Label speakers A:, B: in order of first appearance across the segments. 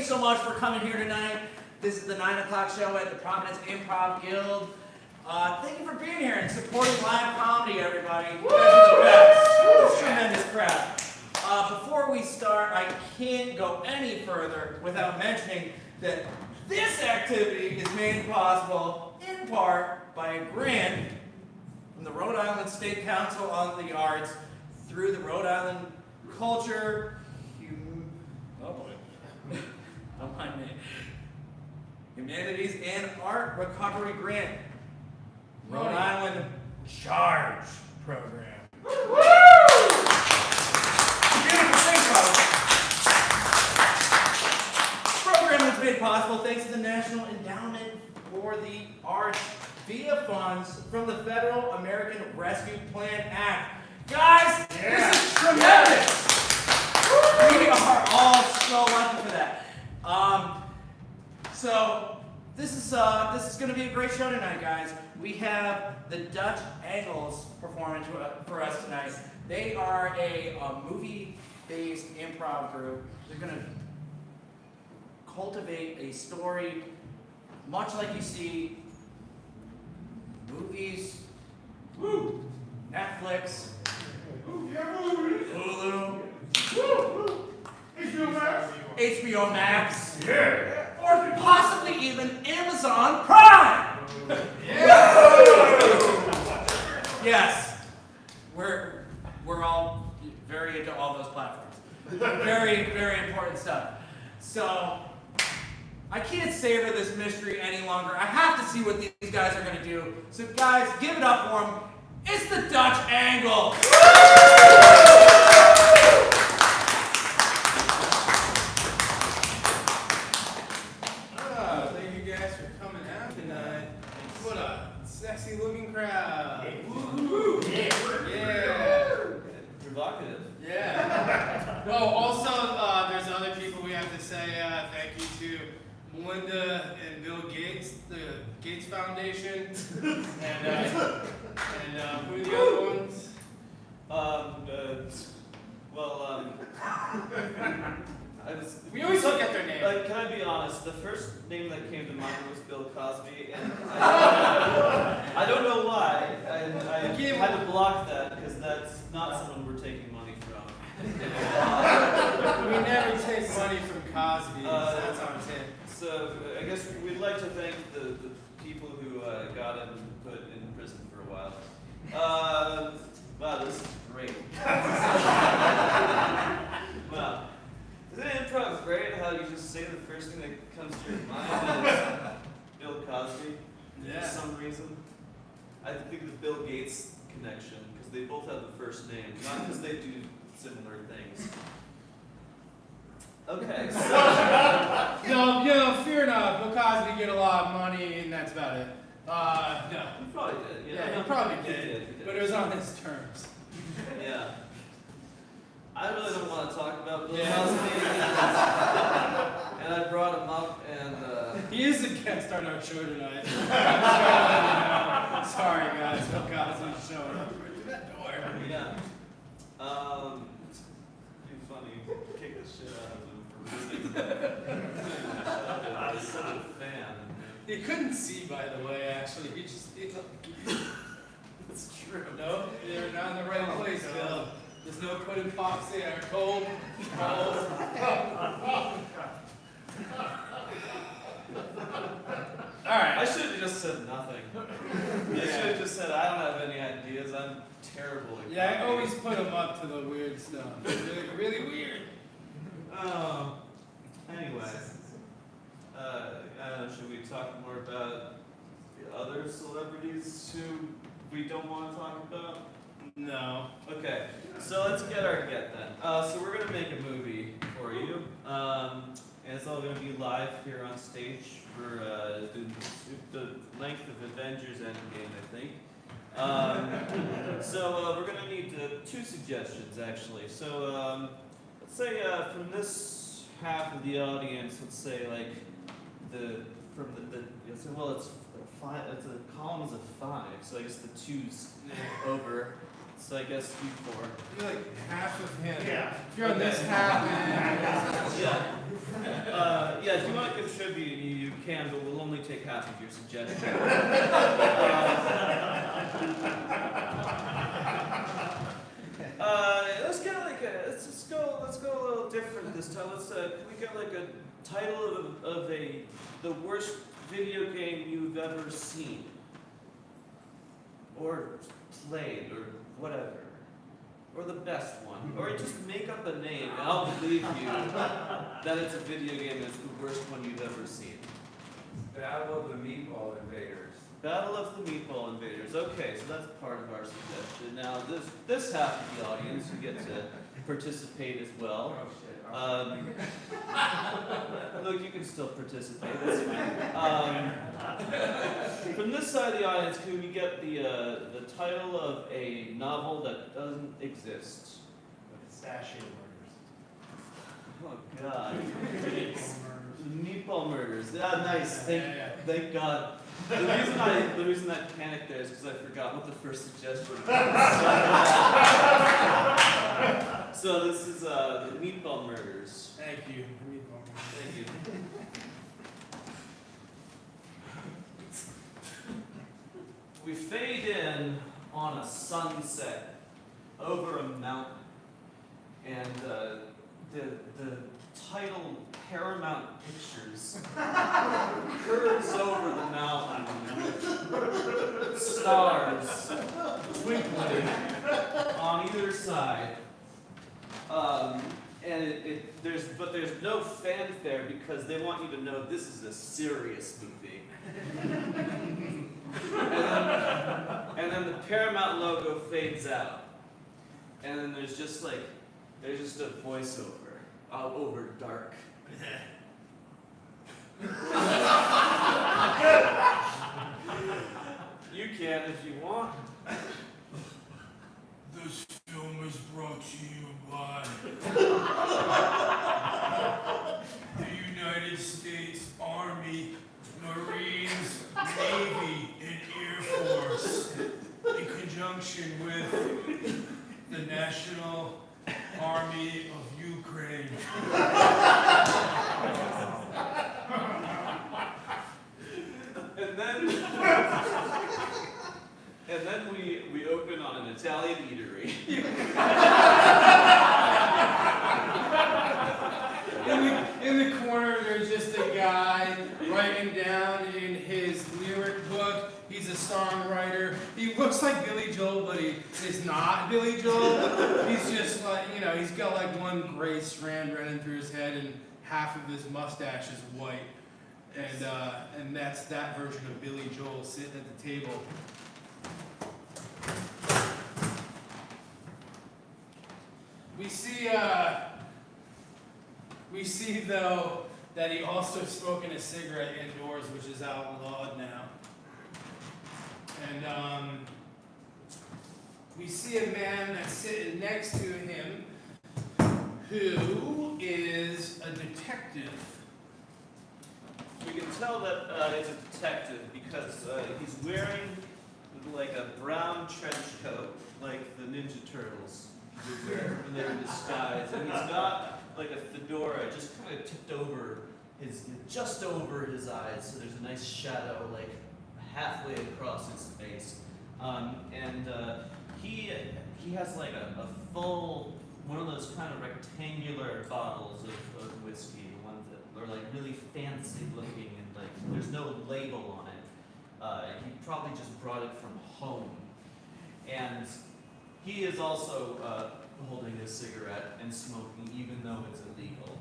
A: so much for coming here tonight. This is the 9 o'clock show at the Providence Improv Guild. Thank you for being here and supporting live comedy, everybody. You guys are the best. It's a tremendous crowd. Before we start, I can't go any further without mentioning that this activity is made possible in part by a grant from the Rhode Island State Council on the Arts through the Rhode Island Culture, don't mind me, Humanities and Art Recovery Grant. Rhode Island Charge Program. Beautiful thing, folks. This program was made possible thanks to the National Endowment for the Arts via funds from the Federal American Rescue Plan Act. Guys, this is tremendous. We are all so lucky for that. So this is going to be a great show tonight, guys. We have the Dutch Angles performing for us tonight. They are a movie-based improv group. They're going to cultivate a story much like you see movies, Netflix, Hulu, HBO Max, or possibly even Amazon Prime. Yes, we're all very into all those platforms. Very, very important stuff. So I can't savor this mystery any longer. I have to see what these guys are going to do. So guys, give it up for them. It's the Dutch Angle.
B: Thank you guys for coming out tonight. What a sexy looking crowd. Yeah.
C: Provocative.
B: Yeah. Oh, also, there's other people we have to say thank you to. Melinda and Bill Gates, the Gates Foundation, and who are the other ones? We always look at their name.
C: Can I be honest? The first name that came to mind was Bill Cosby, and I don't know why. I had to block that because that's not someone we're taking money from.
B: We never take money from Cosby. That's our tip.
C: So I guess we'd like to thank the people who got him put in prison for a while. Wow, this is great. Wow. Isn't improv great how you just say the first thing that comes to your mind is Bill Cosby?
B: Yeah.
C: For some reason. I think the Bill Gates connection, because they both have the first name, not because they do similar things. Okay, so...
B: No, fear not. Bill Cosby get a lot of money, and that's about it. No.
C: He probably did.
B: Yeah, he probably
C: He did.
B: but it was on his terms.
C: Yeah. I really don't want to talk about Bill
B: Yeah.
C: Cosby. And I brought him up, and...
B: He is a guest on our show tonight. Sorry, guys. Bill Cosby's showing up through that door.
C: Yeah. It'd be funny. Kick the shit out of him for ruining that. I was such a fan.
B: He couldn't see, by the way, actually. He just...
C: It's true.
B: No, you're not in the right place, Bill. There's no putting pops there. Cold. Alright.
C: I should have just said nothing. I should have just said, I don't have any ideas. I'm terrible at
B: Yeah, I
C: comedy."
B: always put him up to the weird stuff. Really, really weird.
C: Oh. Anyway. I don't know, should we talk more about the other celebrities who we don't want to talk about?
B: No.
C: Okay, so let's get our get then. So we're going to make a movie for you. And it's all going to be live here on stage for the length of Avengers Endgame, I think. So we're going to need two suggestions, actually. So let's say from this half of the audience, let's say like it's a columns of 5, so I guess the 2's over. So I guess you 4.
B: You're like half of him.
D: Yeah.
B: If you're on this half, man.
C: Yeah. can, but we'll only take half of your suggestion. Let's get like let's go a little different this time. Can we get like a title of the worst video game you've ever seen or played or whatever, or the best one, or just make up a name and I'll believe you that it's a video game that's the worst one you've ever seen.
D: Battle of the Meatball Invaders.
C: Battle of the Meatball Invaders. Okay, so that's part of our suggestion. Now, this half of the audience, you get to participate as well.
D: Oh shit.
C: Look, you can still participate. That's fine. From this side of the audience, can we get the title of a novel that doesn't exist?
E: Sashing
C: Oh God. Meatball Murders. Ah, nice. Thank God. The reason I panicked there is because I forgot what the first suggestion was. So this is the Meatball Murders.
B: Thank you. Meatball.
C: Thank you. We fade in on a sunset over a mountain, and the title Paramount Pictures curves over the mountain with stars twinkling on either side. And there's no fanfare because they want you to know this is a serious movie. and then the Paramount logo fades out, and then there's just a voiceover over dark. You can if you want.
B: This film is brought to you by the United States Army, Marines, Navy, and Air Force in conjunction with the National Army of Ukraine.
C: And then we open on an Italian eatery.
B: In the corner, there's just a guy writing down in his lyric book. He's a songwriter. He looks like Billy Joel, but he is not Billy Joel. He's just like, he's got like one gray strand running through his head, and half of his mustache is white. And that's that version of Billy Joel sitting at the table. We see though that he also smoking a cigarette indoors, which is outlawed now. And we see a man that's sitting next to him who is a detective.
C: We can tell that it's a detective because he's wearing like a brown trench coat, like the Ninja Turtles would wear when they're in disguise, and he's got like a fedora just kind of tipped over just over his eyes, so there's a nice shadow like halfway across his face, and he has like a full one of those kind of rectangular bottles of whiskey, the ones that are like really fancy looking and like there's no label on it. He probably just brought it from home, and he is also holding a cigarette and smoking, even though it's illegal.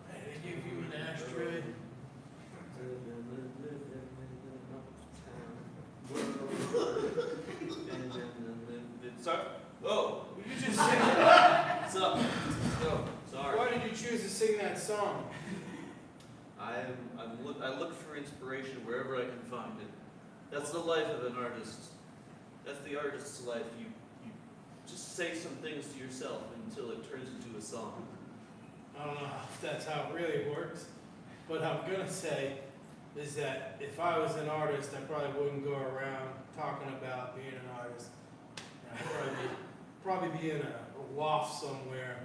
B: They give you an ashtray.
C: Sorry. Oh, you just sing it. What's up? Oh, sorry.
B: Why did you choose to sing that song?
C: I look for inspiration wherever I can find it. That's the life of an artist. That's the artist's life. You just say some things to yourself until it turns into a song.
B: I don't know if that's how it really works. What I'm gonna say is that if I was an artist, I probably wouldn't go around talking about being an artist. Probably be in a loft somewhere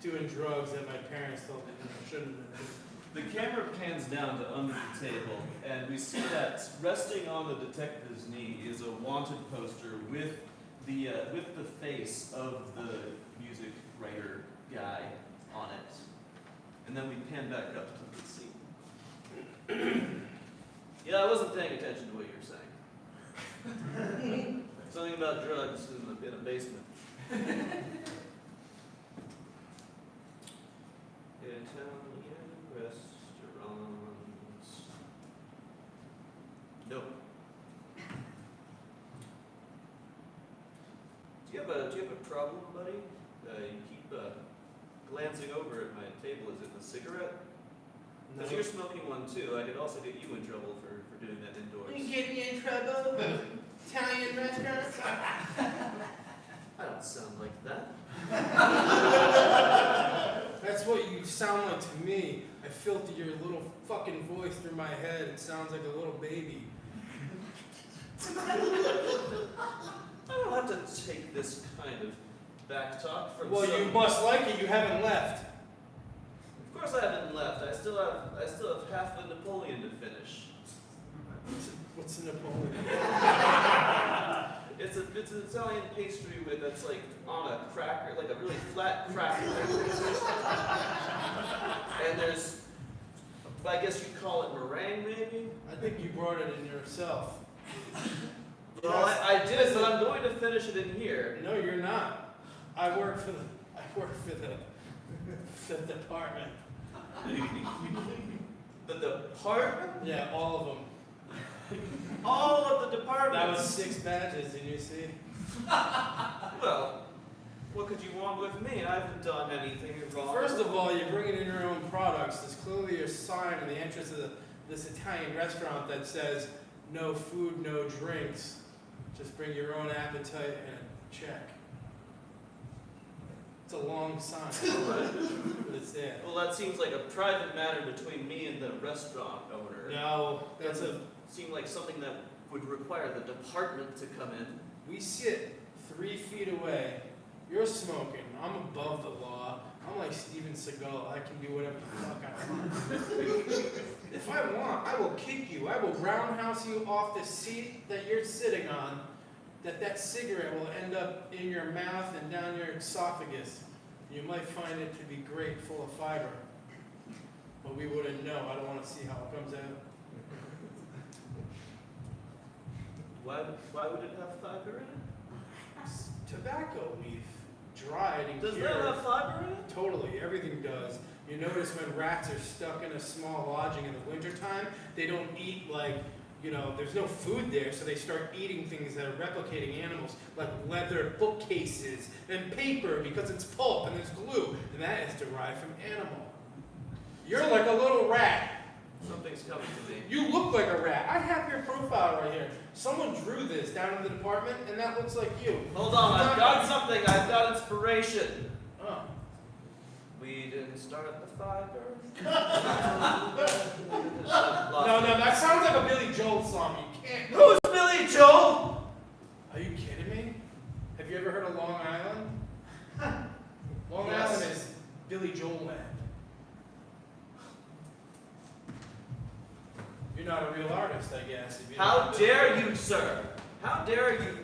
B: doing drugs that my parents told me I shouldn't have been.
C: The camera pans down to under the table, and we see that resting on the detective's knee is a wanted poster with the face of the music writer guy on it. And then we pan back up to the scene. Yeah, I wasn't paying attention to what you were saying. Something about drugs in a basement. Italian restaurants. Nope. Do you have a problem, buddy? You keep glancing over at my table. Is it the cigarette? Because you're smoking one too. I could also get you in trouble for doing that indoors.
B: You get me in trouble? Italian restaurants?
C: I don't sound like that.
B: That's what you sound like to me. I filter your little fucking voice through my head. It sounds like a little baby.
C: I don't have to take this kind of back talk from
B: Well, you must like it. You haven't left.
C: Of course I haven't left. I still have half a Napoleon to finish.
B: What's a Napoleon?
C: It's an Italian pastry that's like on a cracker, like a really flat cracker. And there's, I guess you'd call it meringue, maybe?
B: I think you brought it in yourself.
C: Well, I did, but I'm going to finish it in here.
B: No, you're not. I work for the department.
C: The department?
B: Yeah, all of them.
C: All of the departments.
B: That was 6 badges, did you see?
C: Well, what could you want with me? I haven't done anything wrong.
B: First of all, you're bringing in your own products. There's clearly a sign in the entrance of this Italian restaurant that says, no food, no drinks. Just bring your own appetite and a check. It's a long sign, but it's there.
C: Well, that seems like a private matter between me and the restaurant owner.
B: No, that's a...
C: Seem like something that would require the department to come in.
B: We sit 3 feet away. You're smoking. I'm above the law. I'm like Steven Seagal. I can do whatever the fuck I want. If I want, I will kick you. I will roundhouse you off the seat that you're sitting on. That cigarette will end up in your mouth and down your esophagus. You might find it to be great, full of fiber. But we wouldn't know. I don't want to see how it comes out.
C: Why would it have fiber in it?
B: It's tobacco leaf, dried and
C: Does
B: cured.
C: that have fiber in it?
B: Totally, everything does. You notice when rats are stuck in a small lodging in the wintertime, they don't eat there's no food there, so they start eating things that are replicating animals, like leather bookcases and paper because it's pulp and there's glue, and that is derived from animal. You're like a little rat.
C: Something's coming to me.
B: You look like a rat. I have your profile right here. Someone drew this down in the department, and that looks like you.
C: Hold on, I've got something. I've got inspiration.
B: Oh.
C: We didn't start the fiber.
B: No, that sounds like a Billy Joel song. You can't.
C: Who's Billy Joel?
B: Are you kidding me? Have you ever heard of Long Island? Long
C: Yes.
B: Island is Billy Joel land. You're not a real artist, I guess. If you
C: How
B: don't-
C: dare you, sir? How dare you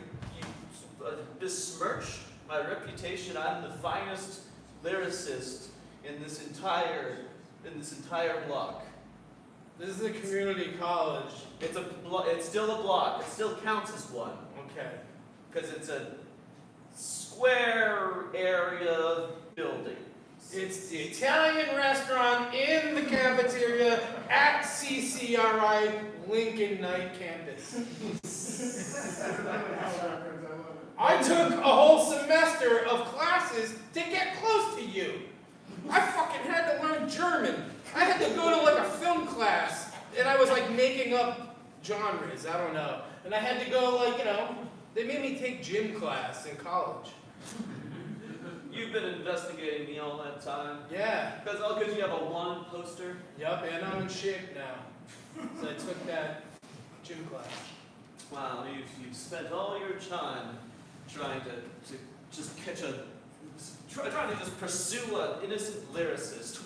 C: besmirch my reputation? I'm the finest lyricist in this entire block.
B: This is a community college.
C: It's still a block. It still counts as one
B: Okay.
C: because it's a square area building.
B: It's the Italian restaurant in the cafeteria at CCRI Lincoln Night campus. I took a whole semester of classes to get close to you. I fucking had to learn German. I had to go to like a film class, and I was like making up genres, I don't know. And I had to go they made me take gym class in college.
C: You've been investigating me all that time.
B: Yeah.
C: Because you have a one poster.
B: Yup, and I'm in shape now. So I took that gym class.
C: Wow, you've spent all your time trying to just catch trying to just pursue an innocent lyricist.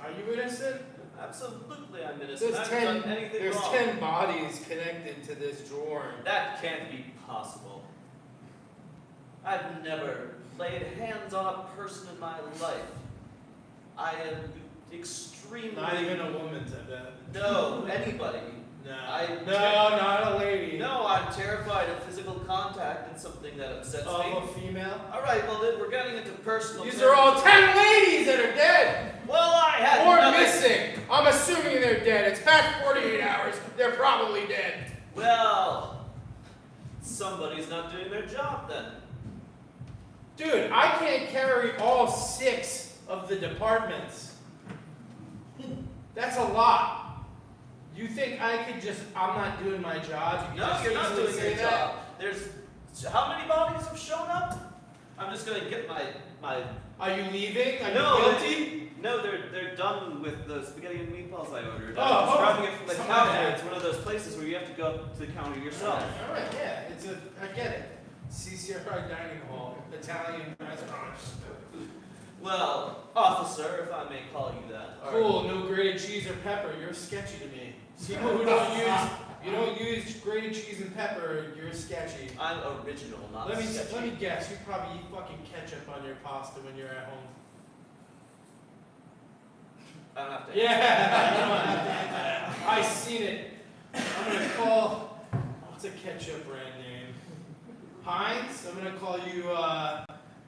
B: Are you innocent?
C: Absolutely, I'm innocent.
B: There's
C: I haven't done anything
B: There's
C: wrong.
B: 10 bodies connected to this drawer.
C: That can't be possible. I've never laid hands on a person in my life. I am extremely...
B: Not even a woman said that.
C: No, anybody.
B: No.
C: No,
B: not a lady.
C: No, I'm terrified of physical contact and something that upsets me.
B: Of a female?
C: Alright, well then we're getting into personal...
B: These are all 10 ladies that are dead!
C: Well, I had
B: Or
C: nothing...
B: missing! I'm assuming they're dead. It's past 48 hours. They're probably dead.
C: Well, somebody's not doing their job then.
B: Dude, I can't carry all 6 of the departments. That's a lot. You think I could just, I'm not doing my job? You
C: No,
B: just
C: you're not
B: easily
C: doing
B: say
C: your
B: that?
C: job. There's... How many bodies have shown up? I'm just gonna get my...
B: Are you leaving? Are
C: No,
B: you guilty?
C: No, they're done with the spaghetti and meatballs I ordered.
B: Oh,
C: I'm just
B: oh,
C: grabbing it from the
B: some
C: counter.
B: of that.
C: It's one of those places where you have to go up to the counter yourself.
B: Alright, yeah. I get it. CCRI dining hall, Italian restaurant.
C: Well, officer, if I may call you that.
B: Cool, no grated cheese or pepper. You're sketchy to me. People who don't use grated cheese and pepper, you're sketchy.
C: I'm original, not
B: Let
C: sketchy.
B: me guess. You probably eat fucking ketchup on your pasta when you're at home.
C: I don't have to.
B: Yeah, you don't have to answer that. I seen it. I'm gonna call. What's a ketchup brand name? Heinz. I'm gonna call you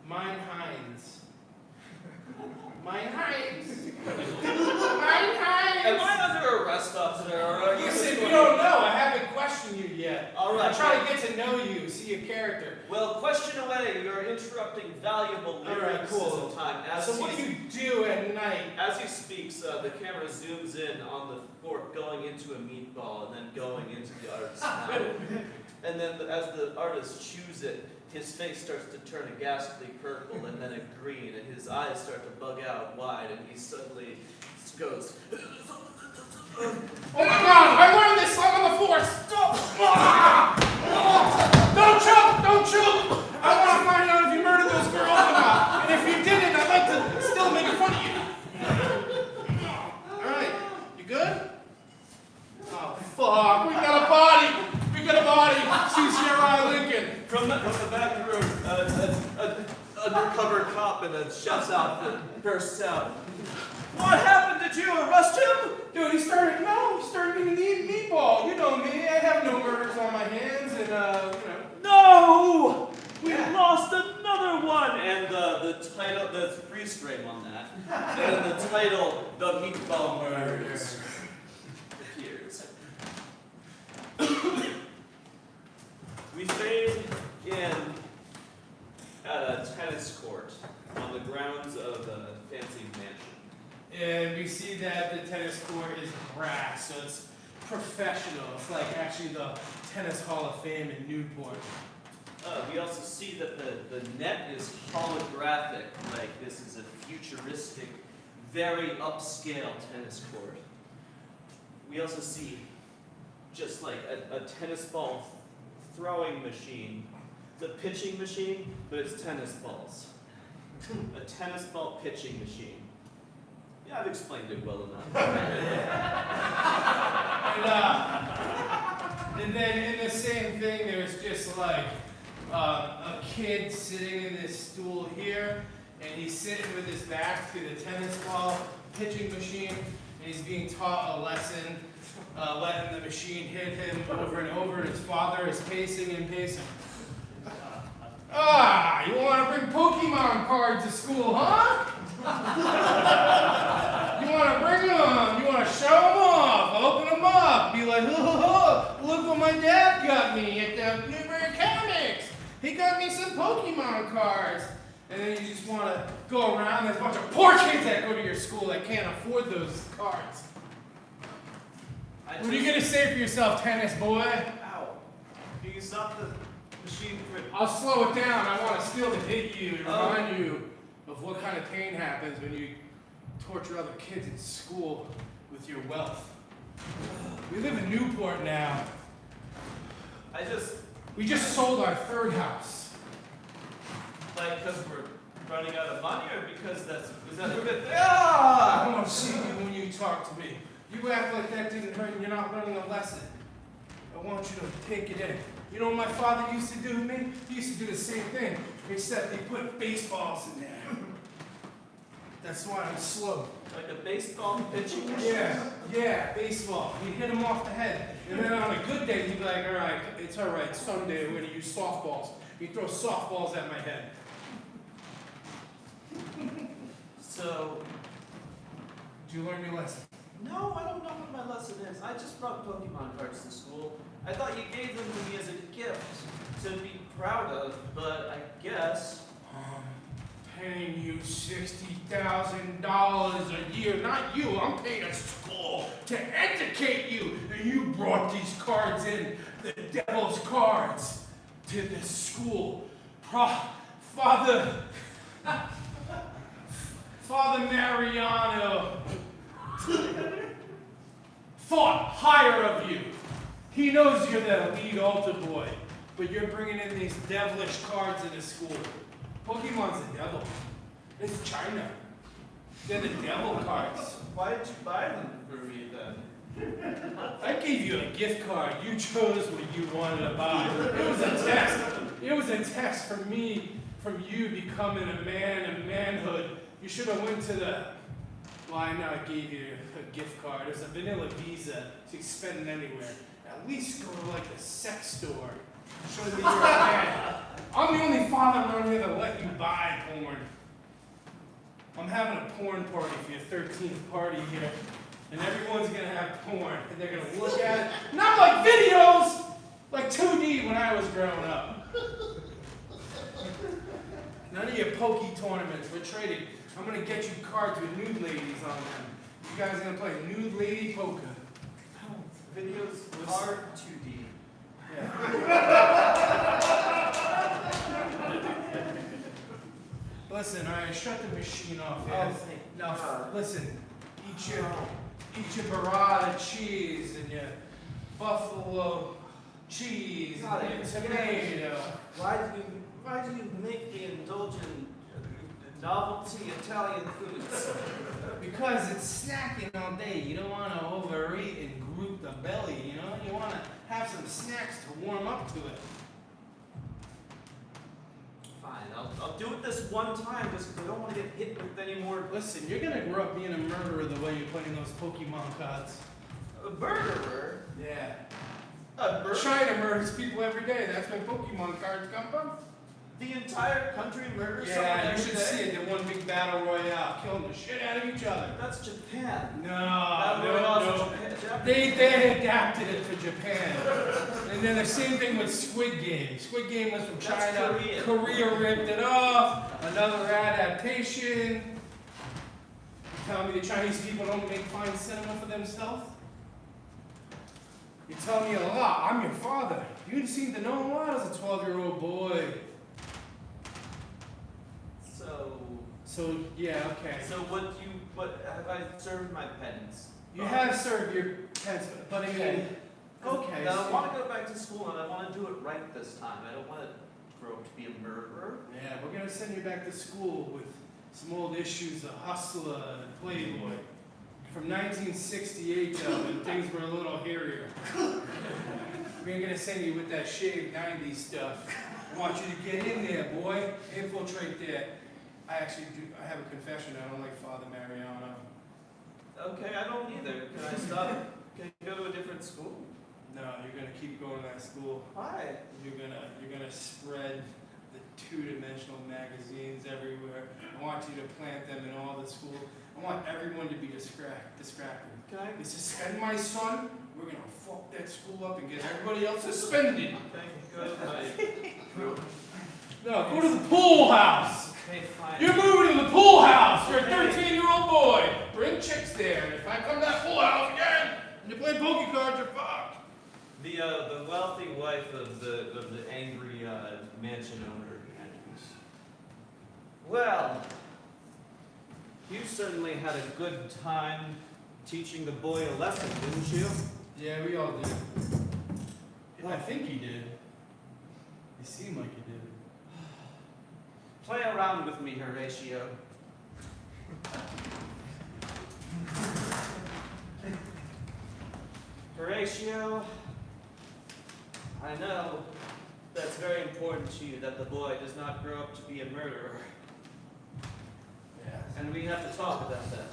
B: Mine Heinz. Mine Heinz. Mine Heinz.
C: Am I under arrest, officer? Or are you
B: Listen, you don't know. I haven't questioned you yet.
C: All right.
B: I'm trying to get to know you, see your character.
C: Well, question away. You're interrupting valuable
B: All right, cool.
C: lyricism time.
B: So what do you do at night?
C: As he speaks, the camera zooms in on the fork going into a meatball and then going into the artist's mouth. And then as the artist chews it, his face starts to turn a ghastly purple and then a green, and his eyes start to bug out wide, and he suddenly goes,
B: Oh my God! I learned this song on the force. Don't choke! Don't choke! I want to find out if you murdered those girls or not. And if you didn't, I'd like to still make fun of you. All right, you good? Oh fuck! We got a body. We got a body. CCRI Lincoln.
C: From the back room, an undercover cop in a shuts outfit bursts out. What happened? Did you arrest him?
B: Dude, he started getting the meatball. You know me. I have no murders on my hands, and
C: No! We lost another one! And the title, the freeze frame on that. And the title, The Meatball Murders, appears. We fade in at a tennis court on the grounds of a fancy mansion.
B: And we see that the tennis court is grass, so it's professional. It's like actually the Tennis Hall of Fame in Newport.
C: We also see that the net is holographic, like this is a futuristic, very upscale tennis court. We also see just like a tennis ball throwing machine. It's a pitching machine, but it's tennis balls. A tennis ball pitching machine. Yeah, I've explained it well enough.
B: And then in the same thing, there's just like a kid sitting in this stool here, and he's sitting with his back to the tennis ball pitching machine, and he's being taught a lesson, letting the machine hit him over and over, and his father is pacing and pacing. Ah, you want to bring Pokemon cards to school, huh? You want to bring them? You want to show them off? Open them up. Be like, oh, look what my dad got me at the Newberry Comics. He got me some Pokemon cards. And then you just want to go around. There's a bunch of poor kids that go to your school that can't afford those cards. What are you going to say for yourself, tennis boy?
C: Ow. Can you stop the machine from...
B: I'll slow it down. I want to still hit you to remind you of what kind of pain happens when you torture other kids in school with your wealth. We live in Newport now. We just sold our third house.
C: Like, because we're running out of money, or because is that a good thing?
B: I want to see you when you talk to me. You act like that didn't hurt and you're not learning a lesson. I want you to take it in. You know what my father used to do to me? He used to do the same thing, except he put baseballs in there. That's why I'm slow.
C: Like a baseball pitching machine?
B: Yeah, baseball. He'd hit him off the head. And then on a good day, he'd be like, all right, someday we're going to use softballs. He'd throw softballs at my head.
C: So,
B: Did you learn your lesson?
C: no, I don't know what my lesson is. I just brought Pokemon cards to school. I thought you gave them to me as a gift to be proud of, but I guess.
B: Paying you $60,000 a year. Not you, I'm paying a school to educate you. And you brought these cards in, the devil's cards, to the school. Father Mariano thought higher of you. He knows you're the lead altar boy, but you're bringing in these devilish cards into school. Pokemon's the devil. It's China. They're the devil cards.
C: Why did you buy them for me then?
B: I gave you a gift card. You chose what you wanted to buy. It was a test. It was a test for me, from you becoming a man and manhood. You should have went to the. Well, I know I gave you a gift card. It's a vanilla Visa, so you can spend it anywhere. At least go to like a sex store. Show me you're a man. I'm the only father around here that let you buy porn. I'm having a porn party for your 13th party here. And everyone's gonna have porn. And they're gonna look at it. Not like videos! Like 2D when I was growing up. None of your pokey tournaments. We're trading. I'm gonna get you cards with nude ladies on them. You guys are gonna play nude lady poker.
C: Videos are 2D.
B: Listen, alright, shut the machine off here.
C: Oh, thank
B: Now,
C: God.
B: listen, eat your burrata cheese and your buffalo cheese
C: God,
B: and your tomato.
C: Why do you make me indulge in novelty Italian foods?
B: Because it's snacking all day. You don't want to overeat and group the belly, you know? You want to have some snacks to warm up to it.
C: Fine, I'll do it this one time just because I don't want to get hit with any more.
B: Listen, you're going to grow up being a murderer the way you're playing those Pokemon cards.
C: A murderer?
B: Yeah.
C: A murderer?
B: China murders people every day. That's where Pokemon cards come from.
C: The entire country murders someone
B: Yeah, you
C: every
B: should
C: day?
B: see it. They're one big battle royale, killing the shit out of each other.
C: That's Japan.
B: No,
C: Japan.
B: They adapted it for Japan. And then the same thing with Squid Game. Squid Game was from
C: That's
B: China.
C: Korean.
B: Korea ripped it off. Another adaptation. You tell me the Chinese people don't make fine cinema for themselves? You tell me a lot. I'm your father. You seem to know a lot as a 12-year-old boy. So yeah, okay.
C: So what have I served my penance?
B: You have served your pets, but I mean, okay.
C: Now I
B: so-
C: want to go back to school and I want to do it right this time. I don't want to grow up to be a murderer.
B: Yeah, we're gonna send you back to school with some old issues of Hustler and Playboy. From 1968, when things were a little hairier. We're gonna send you with that shaved 90s stuff. I want you to get in there, boy. Infiltrate there. I have a confession. I don't like Father Mariano.
C: Okay, I don't either. Can I stop? Can I go to a different school?
B: No, you're gonna keep going to that school.
C: Why?
B: You're gonna spread the two-dimensional magazines everywhere. I want you to plant them in all the schools. I want everyone to be distracted.
C: Can I?
B: They suspend my son, we're gonna fuck that school up and get everybody else suspended. No, go to the pool house.
C: Okay, fine.
B: You're moving to the pool house. You're a 13-year-old boy. Bring chicks there. And if I come to that pool house again and you play pokey cards, you're fucked.
C: The wealthy wife of the angry mansion owner enters. Well, you certainly had a good time teaching the boy a lesson, didn't you?
B: Yeah, we all did. I think he did. You seem like you did.
C: Play around with me, Horatio. Horatio, I know that's very important to you that the boy does not grow up to be a murderer.
B: Yes.
C: And we have to talk about that.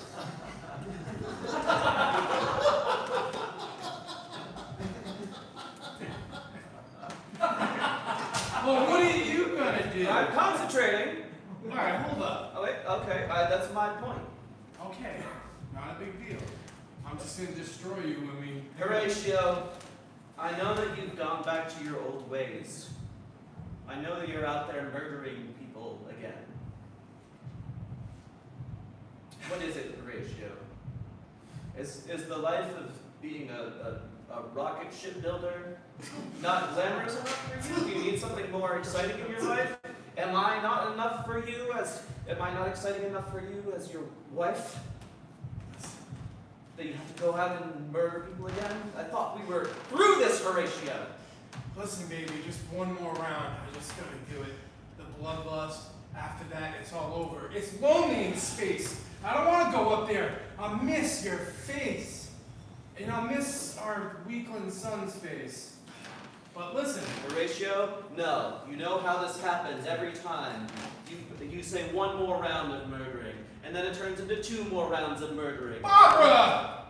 B: Well, what are you gonna do?
C: I'm concentrating.
B: Alright, hold up.
C: Oh, wait, okay, that's my point.
B: Okay, not a big deal. I'm just gonna destroy you when we...
C: Horatio, I know that you've gone back to your old ways. I know that you're out there murdering people again. What is it, Horatio? Is the life of being a rocket ship builder not glamorous enough for you? Do you need something more exciting in your life? Am I not enough for you am I not exciting enough for you as your wife? That you have to go out and murder people again? I thought we were through this, Horatio.
B: Listen, baby, just one more round. I just gotta do it. The bloodlust. After that, it's all over. It's lonely in space. I don't want to go up there. I'll miss your face. And I'll miss our weakling son's face. But listen.
C: Horatio, no. You know how this happens every time. You say one more round of murdering, and then it turns into 2 more rounds of murdering.
B: Barbara!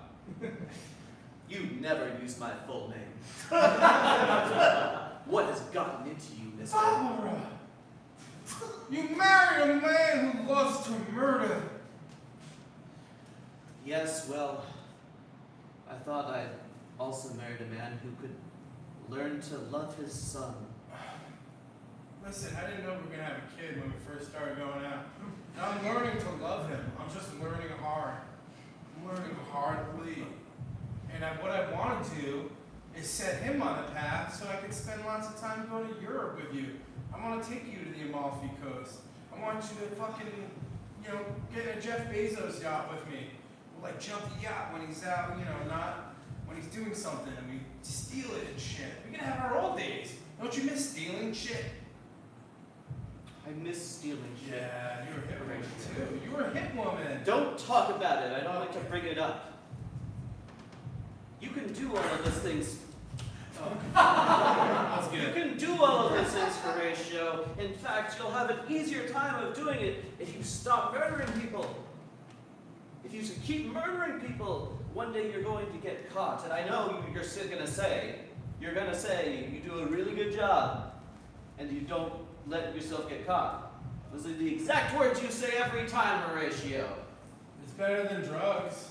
C: You never use my full name. What has gotten into you, mister?
B: Barbara! You married a man who loves to murder.
C: Yes, well, I thought I'd also married a man who could learn to love his son.
B: Listen, I didn't know we were going to have a kid when we first started going out. Now I'm learning to love him. I'm just learning hard. I'm learning hardly. And what I want to do is set him on a path so I can spend lots of time going to Europe with you. I want to take you to the Amalfi Coast. I want you to fucking, get in a Jeff Bezos yacht with me. We'll like jump the yacht when he's out, not when he's doing something, and we steal it and shit. We're gonna have our old days. Don't you miss stealing shit?
C: I miss stealing shit.
B: Yeah, you were a hit woman too. You were a hit woman.
C: Don't talk about it. I don't like to bring it up. You can do all of these things.
B: That's
C: You
B: good.
C: can do all of this things, Horatio. In fact, you'll have an easier time of doing it if you stop murdering people. If you keep murdering people, one day you're going to get caught. And I know you're going to say you do a really good job, and you don't let yourself get caught. Those are the exact words you say every time, Horatio.
B: It's better than drugs.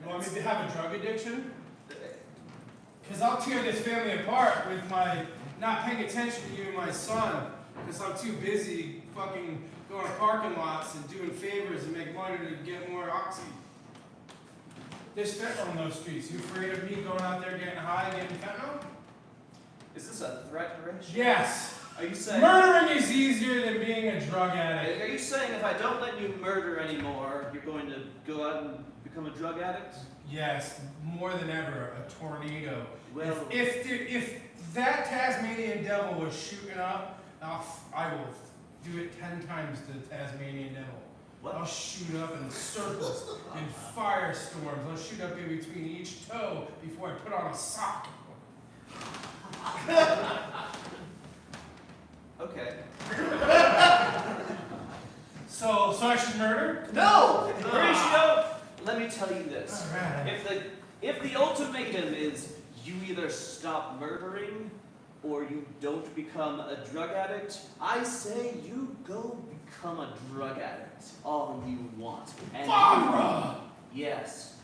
B: You want me to have a drug addiction? Because I'll tear this family apart with my not paying attention to you and my son. Because I'm too busy fucking going to parking lots and doing favors and make money to get more oxy. There's fentanyl on those streets. You afraid of me going out there getting high and getting fentanyl?
C: Is this a threat, Horatio?
B: Yes.
C: Are you saying...
B: Murdering is easier than being a drug addict.
C: Are you saying if I don't let you murder anymore, you're going to go out and become a drug addict?
B: Yes, more than ever, a tornado.
C: Well,
B: If that Tasmanian devil was shooting up, I will do it 10 times to the Tasmanian devil.
C: what?
B: I'll shoot up in circles, in firestorms. I'll shoot up in between each toe before I put on a sock.
C: Okay.
B: So I should murder?
C: No! Horatio, let me tell you this.
B: All right.
C: If the ultimatum is you either stop murdering or you don't become a drug addict, I say you go become a drug addict all you want. And
B: Barbara!
C: yes.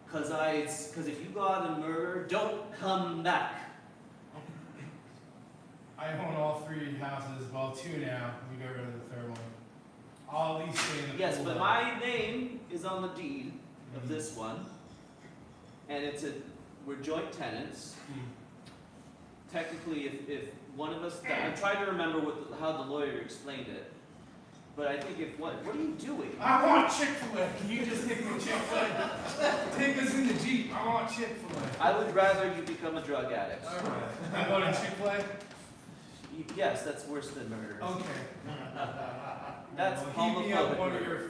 C: Because if you go out and murder, don't come back.
B: I own all 3 houses, well 2 now. We got rid of the 3rd one. I'll at least stay in the
C: Yes,
B: pool
C: but
B: though.
C: my name is on the deed of this one. And we're joint tenants. Technically, if one of us, I'm trying to remember how the lawyer explained it, but I think what are you doing?
B: I want Chick-fil-A. Can you just take me to Chick-fil-A? Take us in the Jeep. I want Chick-fil-A.
C: I would rather you become a drug addict.
B: Alright. I go to Chick-fil-A?
C: Yes, that's worse than murder.
B: Okay.
C: That's
B: Well, he'd be up
C: homophobic
B: one of
C: murder.
B: your.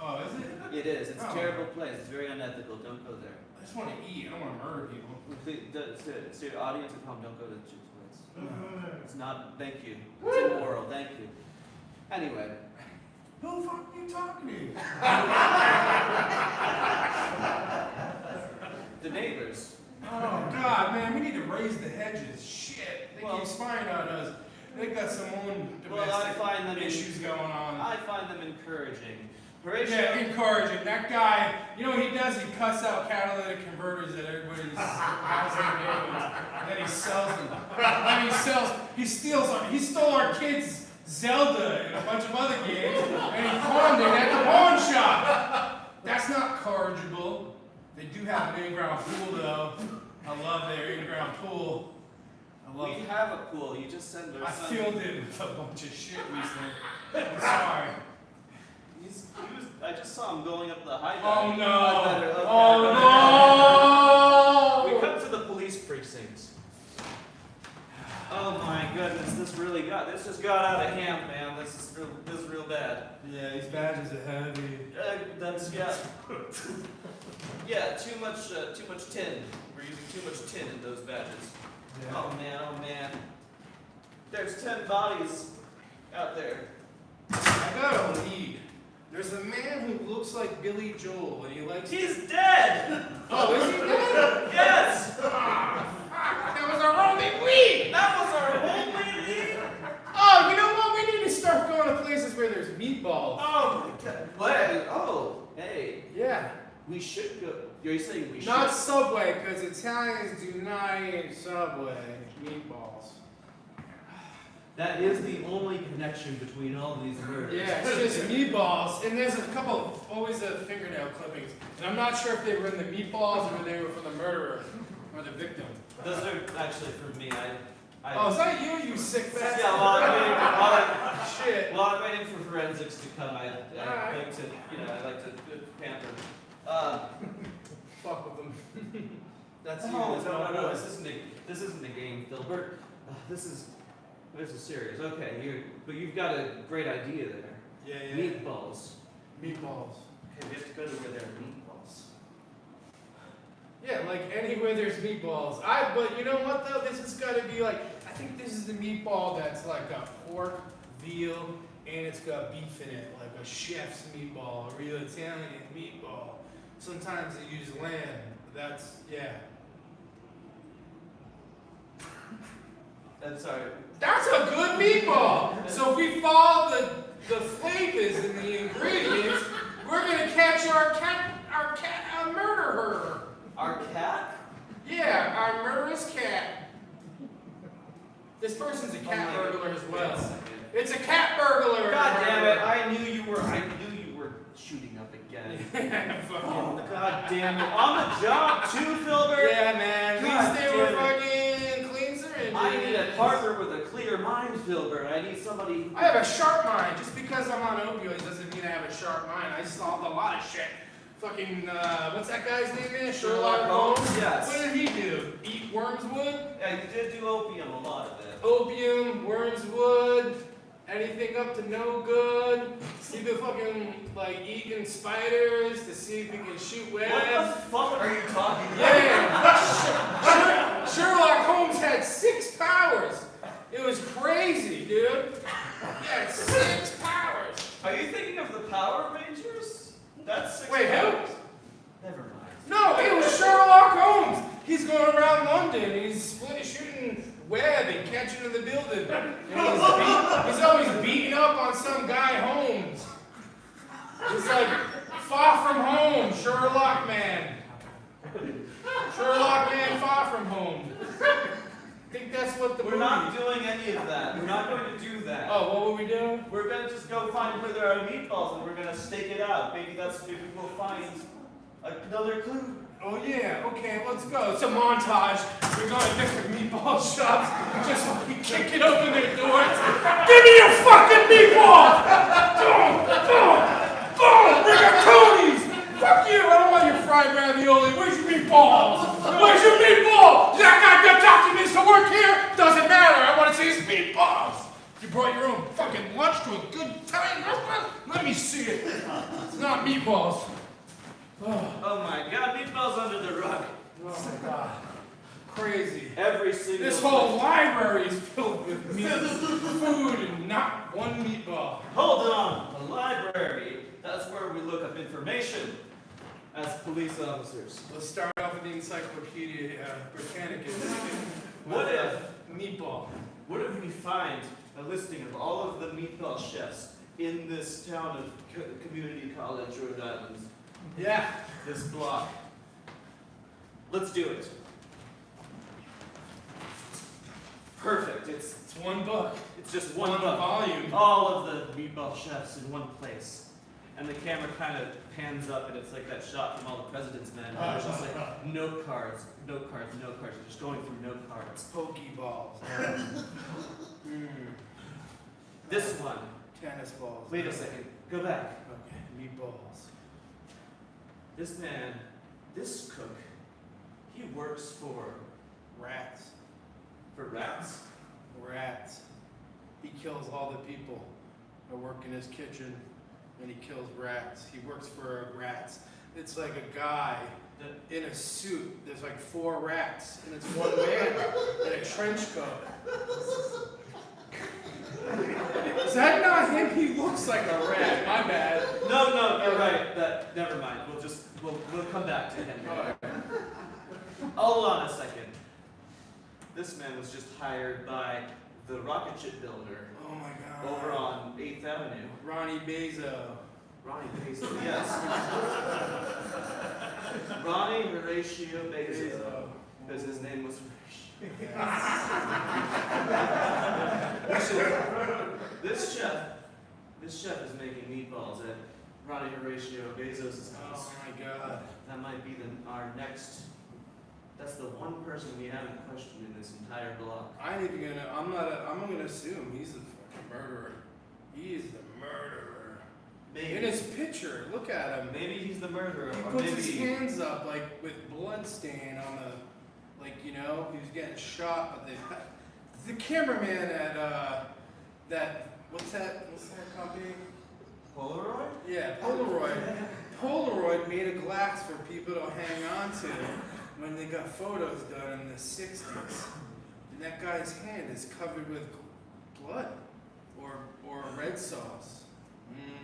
B: Oh, is it?
C: It is. It's a
B: Oh.
C: terrible place. It's very unethical. Don't go there.
B: I just want to eat. I don't want to murder people.
C: To your audience at home, don't go to the chic's place. It's not. Thank you. It's immoral. Thank you. Anyway.
B: Who the fuck are you talking to?
C: The neighbors.
B: Oh God, man, we need to raise the hedges. Shit, they
C: Well-
B: keep spying on us. They got some own
C: Well, I
B: domestic
C: find them
B: issues going on.
C: I find them encouraging. Horatio.
B: Yeah, encouraging. That guy, you know what he does? He cuts out catalytic converters at everybody's housing neighborhoods, and then he sells them. He stole our kids' Zelda and a bunch of other games, and he pawned it at the pawn shop. That's not corrigible. They do have an in-ground pool, though. I love their in-ground pool. I love
C: We
B: it.
C: have a pool. You just send our
B: I
C: son.
B: filled it with a bunch of shit recently. I'm sorry.
C: I just saw him going up the high
B: Oh
C: dive.
B: no!
C: Okay.
B: Oh
C: We
B: no!
C: come to the police precinct. Oh my goodness, this just got out of hand, man. This is real bad.
B: Yeah, these badges are heavy.
C: Yeah, too much tin. We're using too much tin in those badges. Oh man. There's 10 bodies out there.
B: I got a lead. There's a man who looks like Billy Joel, and he likes.
C: He's dead!
B: Oh, is he dead?
C: Yes!
B: That was our only lead.
C: That was our only lead!
B: Oh, you know what? We need to start going to places where there's meatballs.
C: Oh my god. What? Oh, hey.
B: Yeah.
C: We should go. You're saying we should?
B: Not Subway, because Italians do not eat Subway meatballs.
C: That is the only connection between all these murders.
B: Yeah, it's just meatballs, and there's a couple, always fingernail clippings, and I'm not sure if they were in the meatballs or they were from the murderer or the victim.
C: Those are actually for me.
B: Oh, is that you sick bastard?
C: Yeah,
B: Shit.
C: while I'm waiting for forensics to come, I
B: Alright.
C: like to, I like to pamper.
B: Fuck with them. That's you.
C: No,
B: That's
C: no,
B: not
C: no,
B: us.
C: this isn't a game, Filbert. This is serious. Okay, but you've got a great idea there.
B: Yeah.
C: Meatballs.
B: Meatballs.
C: Okay, we have to go to where there are meatballs.
B: Yeah, like anywhere there's meatballs. But you know what though? This has got to be like, I think this is the meatball that's like got pork, veal, and it's got beef in it, like a chef's meatball, a real Italian meatball. Sometimes they use lamb. That's, yeah.
C: I'm sorry.
B: That's a good meatball. So if we follow the flavors and the ingredients, we're gonna catch our murderer.
C: Our cat?
B: Yeah, our murderous cat. This person's a cat burglar as well. It's a cat burglar.
C: God damn it! I knew you were shooting up again. Oh, God damn it! On the job too, Filbert.
B: Yeah, man. At
C: God
B: least they were
C: damn
B: fucking clean syringes.
C: I need a partner with a clear mind, Filbert. I need somebody.
B: I have a sharp mind. Just because I'm on opioids doesn't mean I have a sharp mind. I solved a lot of shit. Fucking, what's that guy's name is? Sherlock Holmes?
C: Yes.
B: What did he do? Eat wormswood?
C: Yeah, you did do opium a lot of it.
B: Opium, wormswood, anything up to no good. He been fucking, like, eating spiders to see if he can shoot
C: What the
B: webs.
C: fuck are you talking about?
B: Yeah! Sherlock Holmes had 6 powers. It was crazy, dude. He had 6 powers.
C: Are you thinking of the Power Rangers? That's 6
B: Wait, who?
C: powers. Never mind.
B: No, it was Sherlock Holmes. He's going around London and he's shooting web and catching in the building. And he's always beating up on some guy Holmes. It's like Far From Home, Sherlock Man. Sherlock Man, Far From Home. I think that's what the
C: We're not doing any of that. We're not going to do that.
B: Oh, what were we doing?
C: We're going to just go find where there are meatballs and we're going to stake it out. Maybe we'll find another clue.
B: Oh yeah, okay, let's go. It's a montage. We're going to different meatball shops, just fucking kicking open their doors. Give me your fucking meatball! Boom! We got Tony's! Fuck you! I don't want your fried ravioli. Where's your meatballs? Where's your meatball? That guy got documents to work here? Doesn't matter. I want to see
E: these meatballs? You brought your own fucking lunch to a good Italian restaurant? Let me see it. It's not meatballs.
C: Oh my God, meatballs under the rug.
E: Oh my God. Crazy.
C: Every single.
E: This whole library is filled with meat, food, and not one meatball.
C: Hold on, the library. That's where we look up information as police officers.
E: Let's start off with the Encyclopedia Britannica.
C: What if?
E: Meatball.
C: What if we find a listing of all of the meatball chefs in this town of Community College, Rhode Island?
E: Yeah.
C: This block. Let's do it. Perfect. It's
E: one book.
C: It's just one book.
E: volume.
C: All of the meatball chefs in one place. And the camera kind of pans up, and it's like that shot from All the President's Men. And there's just like note cards, note cards, note cards. You're just going through note cards.
E: Pokeballs.
C: This one.
E: Tennis balls.
C: Wait a second. Go back.
E: Okay. Meatballs.
C: This man, this cook, he works for
E: Rats.
C: rats.
E: Rats. He kills all the people that work in his kitchen, and he kills rats. He works for rats. It's like a guy in a suit. There's like 4 rats, and it's one man in a trench coat. Is that not him? He looks like a rat. My bad.
C: No, you're right. Never mind. We'll come back to him. Hold on a second. This man was just hired by the rocket ship builder
E: Oh my God.
C: over on 8th Avenue.
E: Ronnie Bezo.
C: Ronnie Bezo, yes. Ronnie Horatio Bezo, because his name was Horatio. This chef is making meatballs at Ronnie Horatio Bezos' house.
E: Oh my God.
C: That might be our next. That's the one person we haven't questioned in this entire block.
E: I'm gonna assume he's the fucking murderer. He is the murderer.
C: Maybe.
E: In his picture, look at him.
C: Maybe he's the murderer,
E: He
C: or
E: puts
C: maybe
E: his hands up like with blood stain on the, like, you know, he was getting shot, but the cameraman at that what's that company?
C: Polaroid?
E: Yeah, Polaroid. Polaroid made a glass for people to hang on to when they got photos done in the 60s. And that guy's hand is covered with blood or red sauce.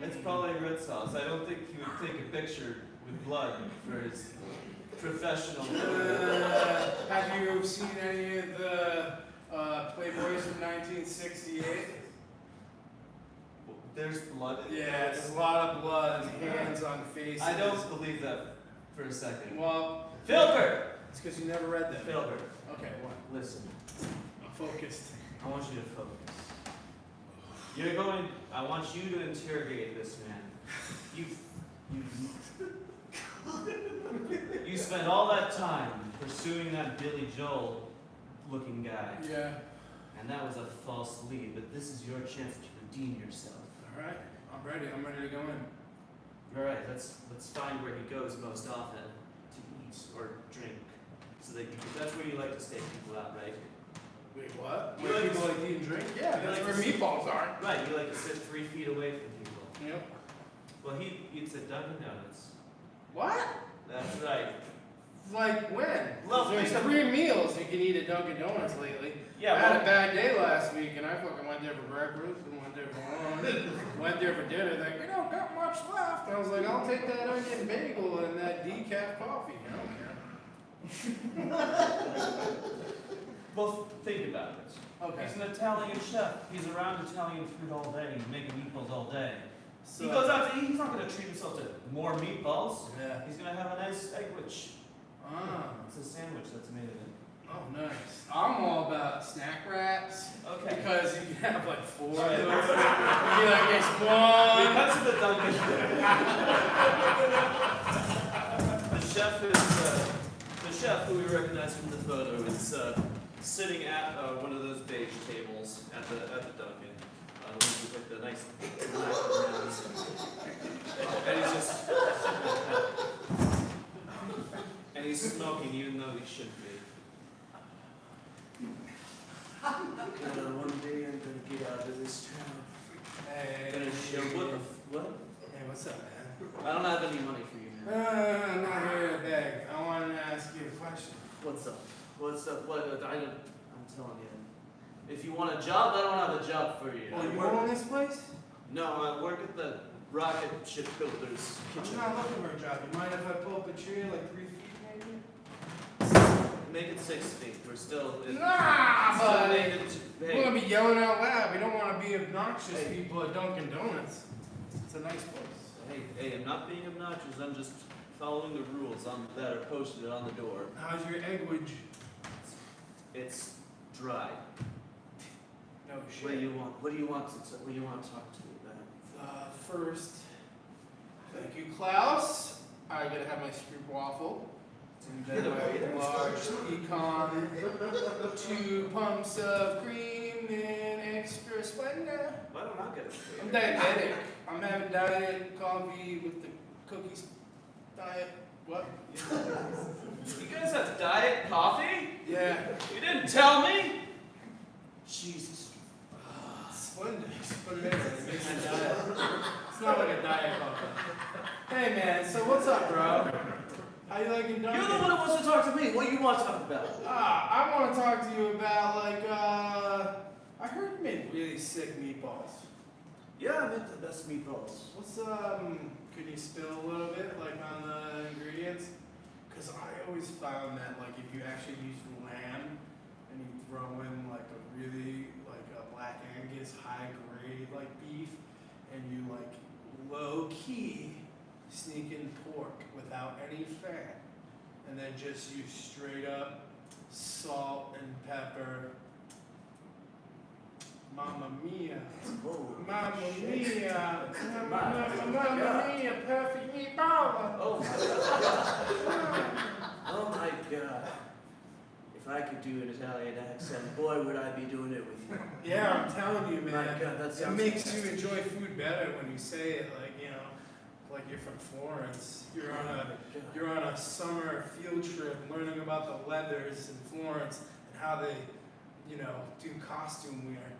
C: It's probably red sauce. I don't think he would take a picture with blood for his professional.
E: Have you seen any of the Playboys from 1968?
C: There's blood in
E: Yeah, there's a lot of blood and hands on faces.
C: I don't believe that for a second.
E: Well,
C: Filbert!
E: it's because you never read them.
C: Filbert,
E: Okay, what?
C: listen.
E: I'm focused.
C: I want you to focus. I want you to interrogate this man. You spent all that time pursuing that Billy Joel looking guy.
E: Yeah.
C: And that was a false lead, but this is your chance to redeem yourself.
E: All right, I'm ready. I'm ready to go in.
C: Alright, let's find where he goes most often to eat or drink. So that that's where you like to stake people out, right?
E: Wait, what?
C: You
E: Where
C: like
E: people
C: to-
E: like to eat and drink? Yeah,
C: you
E: that's
C: like
E: where
C: to-
E: meatballs are.
C: Right, you like to sit 3 feet away from people.
E: Yep.
C: Well, he eats at Dunkin' Donuts.
E: What?
C: That's right.
E: Like when?
C: Well,
E: There's
C: think of-
E: 3 meals you can eat at Dunkin' Donuts lately.
C: Yeah,
E: I had a
C: well,
E: bad day last week, and I fucking went there for breakfast and went there for lunch, went there for dinner. Like, we don't got much left. I was like, I'll take that onion bagel and that decaf coffee. I don't care.
C: well, think about it.
E: Okay.
C: He's an Italian chef. He's around Italian food all day. He's making meatballs all day.
E: So,
C: He goes out to eat. He's not going to treat himself to more meatballs.
E: Yeah.
C: He's going to have a nice sandwich.
E: Ah.
C: It's a sandwich that's made of it.
E: Oh, nice. I'm all about snack wraps.
C: Okay.
E: Because you can have like 4 of
C: Right.
E: those. You like, it's
C: We
E: one.
C: cut to the Dunkin'. The chef who we recognize from the photo is sitting at one of those beige tables at the Dunkin'. The ones with like the nice rounds. And he's just and he's smoking even though he shouldn't be.
A: One of this town.
E: Hey,
C: Gonna show what?
E: Hey, what's up, man?
C: I don't have any money for you, man.
E: I'm not here to beg. I wanted to ask you a question.
C: What's up? What's up? I'm telling you. If you want a job, I don't have a job for you.
E: Oh,
C: I
E: you
C: work-
E: own this place?
C: No, I work at the rocket shipbuilder's
E: I'm
C: kitchen.
E: not looking for a job. You mind if I pull up a tree like 3 feet, maybe?
C: Make it 6 feet. We're still.
E: Nah,
C: still
E: but
C: made it
E: we're
C: hey,
E: gonna be yelling out loud. We don't want to be obnoxious people at Dunkin' Donuts. It's a nice place.
C: hey, I'm not being obnoxious. I'm just following the rules that are posted on the door.
E: How's your eggwich?
C: It's dry.
E: No shit.
C: What do you want? What do you want to talk to me about?
E: First, thank you, Klaus. I gotta have my stroopwafel. And then my large pecan, 2 pumps of cream and extra splendor.
C: Why don't I get a
E: I'm diabetic. I'm having diet coffee with the cookies. Diet. What?
C: You guys have diet coffee?
E: Yeah.
C: You didn't tell me? Jesus.
E: Splendid. That's what it is. It makes a diet. It's not like a diet coffee. Hey man, so what's up, bro? How you liking Dunkin'?
C: You're the one who wants to talk to me. What do you want to talk about?
E: I want to talk to you about I heard you made really sick meatballs.
C: Yeah, I make the best meatballs.
E: What's could you spill a little bit on the ingredients? Cause I always found that if you actually use lamb and you throw in a really a black Angus high grade beef and you low key sneak in pork without any fat and then just use straight up salt and pepper. Mamma mia.
C: Oh,
E: Mamma
C: shit.
E: mia. Mamma mia. Perfect meatball.
C: Oh my god. Oh my god. If I could do an Italian accent, boy, would I be doing it with you.
E: Yeah, I'm telling you, man.
C: My god, that
E: It
C: sounds
E: makes
C: fantastic.
E: you enjoy food better when you say it like you're from Florence. You're on a summer field trip learning about the leathers in Florence and how they, do costume wear.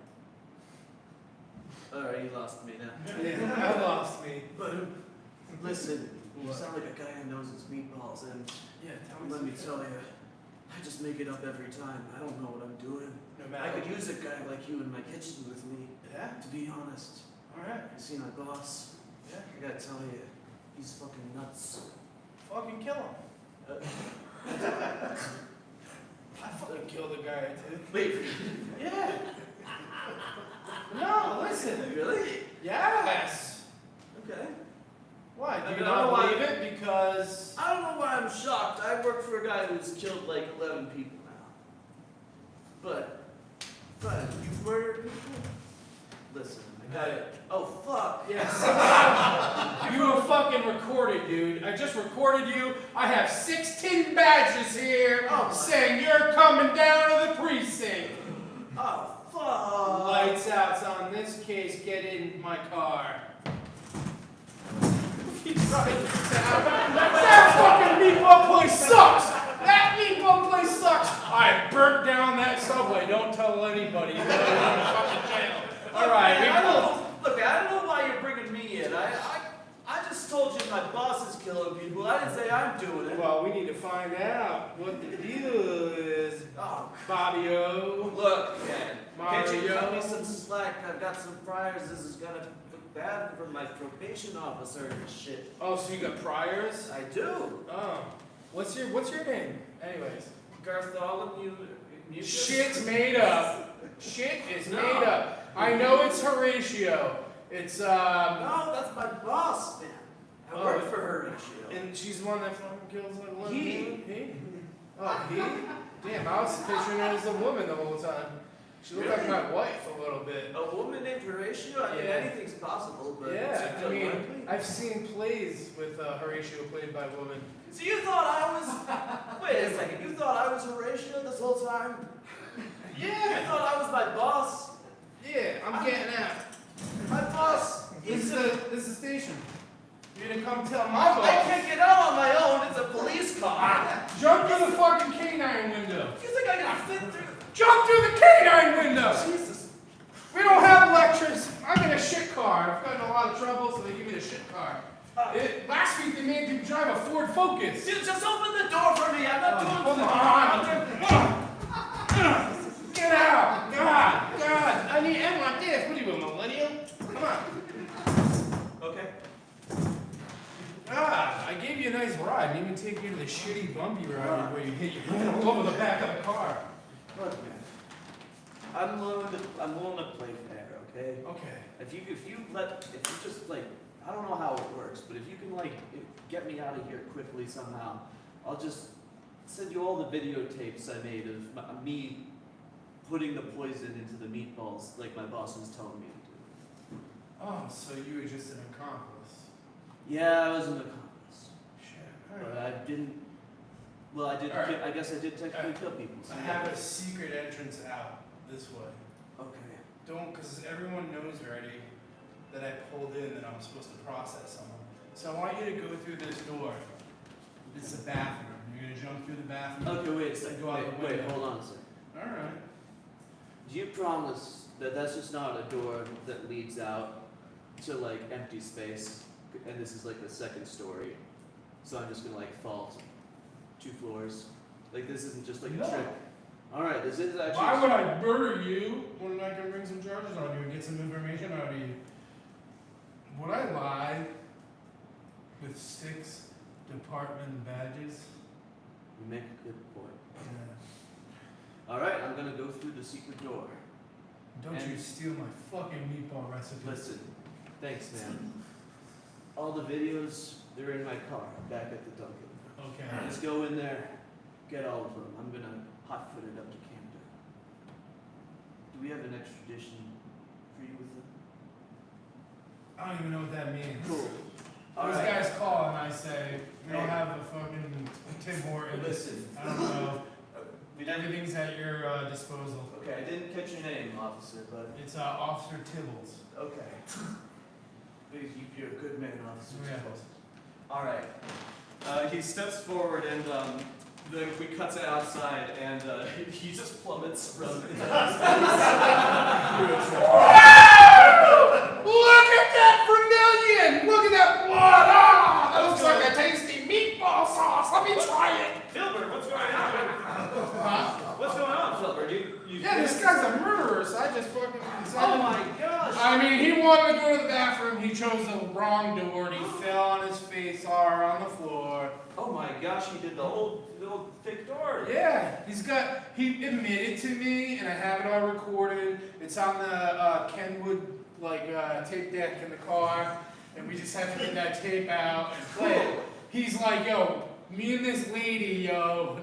C: Alright, you lost me now.
E: Yeah, that lost me.
C: But listen, you sound like a guy who knows his meatballs, and
E: Yeah, tell me
C: let me
E: some-
C: tell you, I just make it up every time. I don't know what I'm doing.
E: No
C: I
E: matter.
C: could use a guy like you in my kitchen with me,
E: Yeah?
C: to be honest.
E: Alright.
C: You see my boss?
E: Yeah.
C: I gotta tell you, he's fucking nuts.
E: Fucking kill him.
C: Uh,
E: I fucking killed a guy too.
C: wait,
E: Yeah. No, listen.
C: really?
E: Yes.
C: Okay.
E: Why?
C: I
E: Do
C: mean,
E: you
C: I don't
E: not
C: know
E: believe it? Because.
C: I don't know why I'm shocked. I work for a guy who's killed 11 people now. But you've murdered people? Listen, I got it. Oh, fuck.
E: Yes. You were fucking recorded, dude. I just recorded you. I have 16 badges here saying you're coming down to the precinct.
C: Oh, fuck.
E: Lights out on this case. Get in my car. That fucking meatball place sucks. That meatball place sucks. I burnt down that subway. Don't tell anybody. You're going to fucking jail. All right.
C: Man, I don't know why you're bringing me in. I just told you my boss is killing people. I didn't say I'm doing it.
E: Well, we need to find out what the deal is,
C: Oh,
E: Bobby-o.
C: look, man. Can't you
E: Mario.
C: cut me some slack? I've got some priors. This is gonna look bad for my probation officer and shit.
E: Oh, so you got priors?
C: I do.
E: Oh. What's your name? Anyways.
C: Bartholomew.
E: Shit's made up. Shit is
C: No.
E: made up. I know it's Horatio. It's
C: No, that's my boss, man. I
E: Oh,
C: work for her, Horatio.
E: and she's the one that fucking kills like one.
C: He.
E: He? Oh, he? Damn, I was picturing her as a woman the whole time. She looked like my wife a little bit.
C: A woman named Horatio? I mean,
E: Yeah.
C: anything's possible, but
E: Yeah,
C: it's
E: I mean,
C: unlikely.
E: I've seen plays with Horatio played by women.
C: So you thought I was... Wait a second. You thought I was Horatio this whole time? You
E: Yeah,
C: thought I was my boss?
E: yeah, I'm getting out.
C: My boss?
E: This
C: He's
E: is the station. You're gonna come tell my boss.
C: I can't get out on my own. It's a police car.
E: Jump through the fucking canine window.
C: You think I can fit through...
E: Jump through the canine window.
C: Jesus.
E: We don't have focus.
A: Dude, just open the door for me. I'm not doing
E: Come on. Get out. God. I want this. What are you, a millennial? Come on.
C: Okay.
E: I gave you a nice ride. Didn't even take you to the shitty bumpy ride where you hit your head all over the back of the car.
C: Look, man. I'm willing to play fair, okay?
E: Okay.
C: If you just like, I don't know how it works, but if you can like get me out of here quickly somehow, I'll just send you all the videotapes I made of me putting the poison into the meatballs like my boss was telling me to do.
E: Oh, so you were just an accomplice.
C: Yeah, I was an accomplice.
E: Shit.
C: But I didn't. Well, I did.
E: All right.
C: I guess I did technically kill people. So
E: I have a secret entrance out this way.
C: Okay.
E: Don't, because everyone knows already that I pulled in that I'm supposed to process someone. So I want you to go through this door. It's the bathroom. You're gonna jump through the bathroom.
C: Okay. Wait a second.
E: Go out the
C: Wait.
E: window.
C: Hold on a second.
E: All right.
C: Do you promise that that's just not a door that leads out to like empty space, and this is like the second story? So I'm just gonna like fall 2 floors. Like this isn't just like
E: No.
C: a trick. All right. This is actually.
E: Why would I murder you when I can bring some charges on you and get some information out of you? Would I lie with 6 department badges?
C: You make a good point.
E: Yeah.
C: All right. I'm gonna go through the secret door.
E: Don't
C: And-
E: you steal my fucking meatball recipe.
C: Listen. Thanks, man. All the videos, they're in my car back at the Dunkin'.
E: Okay.
C: Let's go in there, get all of them. I'm gonna hot-foot it up to Canada. Do we have an extradition treaty with them?
E: I don't even know what that means.
C: Cool. All
E: Those
C: right.
E: guys call and I say, we don't
C: Hey.
E: have a fucking Tim Hortons.
C: Listen.
E: I don't know.
C: We didn't,
E: Everything's at your disposal.
C: okay, I didn't catch your name, officer, but
E: It's Officer Tibbles.
C: okay. You're a good man, officer.
E: Yeah.
C: All right. He steps forward and we cut to outside and he just plummets from.
E: Look at that vermilion! Look at that blood! Ah, that looks like a tasty meatball sauce. Let me try it.
C: Filbert, what's going on?
E: Huh?
C: What's going on, Filbert? You
E: Yeah, this guy's a murderer, so I just fucking decided.
C: Oh my gosh!
E: I mean, he wanted to go to the bathroom. He chose the wrong door and he fell on his face or on the floor.
C: Oh my gosh! He did the whole thick door.
E: Yeah, he admitted to me, and I have it all recorded. It's on the Kenwood tape deck in the car, and we just have to get that tape out and play it. He's like, yo, me and this lady,